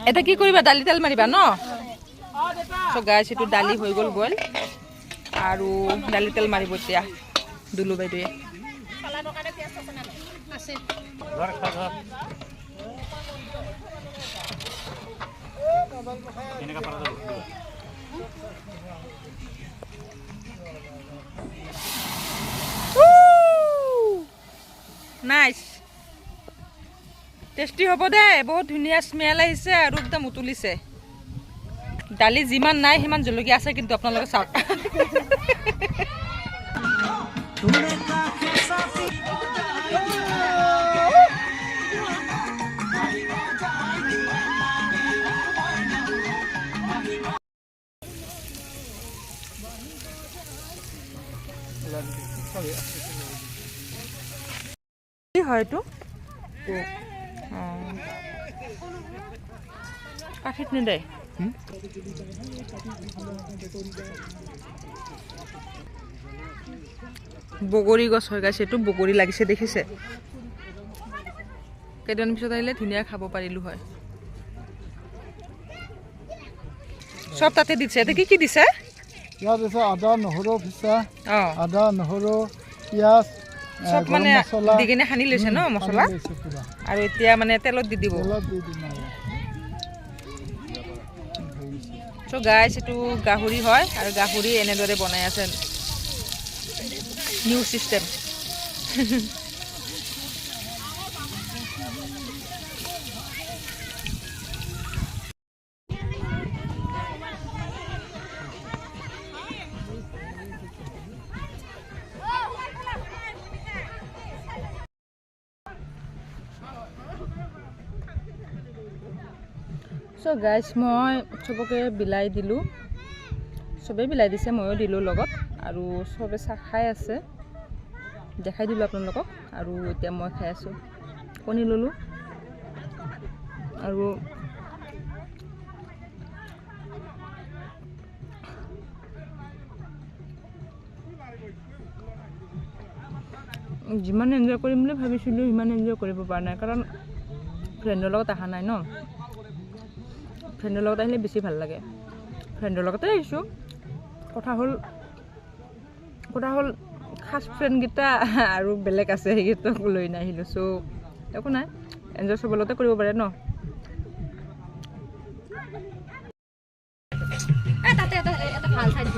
এটা কি কৰিবা দালি তেল মাৰিবা ন সো গাইছ এটো দালি হৈ গ'ল বইল আৰু দালি তেল মাৰিব এতিয়া দুলু বাইদেৱে সালাডৰ কাৰণে পিয়াজ আছে না আছে ঘৰ খা এনেকা পাৰা যাব নাইস টেস্টি হ'ব দে বহুত ধুনিয়া স্মেল আহিছে আৰু একদম উতুলিছে দালি যিমান নাই হিমান জলকীয়া আছে কিন্তু আপোনালোকে চাওক কি হয় এইটো কাঠিত নিদে বগৰী গছ হৈ গৈছে এইটো বগৰী লাগিছে দেখিছে কেইদিন পিছত আহিলে ধুনীয়া খাব পাৰিলো হয় সব তাতে দিছে এটা কি কি দিছে ইয়াত আছে আদা নহৰু পিছা আদা নহৰু পিয়াজ সব মানে দিগিনে খানি লৈছে ন মছলা আৰু এতিয়া মানে তেলত দি দিব সো গাইছ এটো গাহৰি হয় আৰু গাহৰি এনেদৰে বনাই আছে নিউ সিস্টেম সো গাইছ মই সবকে বিলাই দিলোঁ সবে বিলাই দিছে ময়ো দিলোঁ লগত আৰু সবে চাহ খাই আছে দেখাই দিলোঁ আপোনালোকক আৰু এতিয়া মই খাই আছোঁ কণী ল'লোঁ আৰু যিমান এনজয় কৰিম বুলি ভাবিছিলোঁ সিমান এনজয় কৰিব পৰা নাই কাৰণ ফ্ৰেণ্ডৰ লগত অহা নাই ন ফ্ৰেণ্ডৰ লগত আহিলে বেছি ভাল লাগে ফ্ৰেণ্ডৰ লগতে আহিছোঁ কথা হ'ল খাস ফ্ৰেণ্ডকেইটা আৰু বেলেগ আছে সেইকেইটাক লৈ নাহিলোঁ চ' একো নাই এনজয় চবৰ লগতে কৰিব পাৰে ন তাতে এটা ভাল ঠাই দিব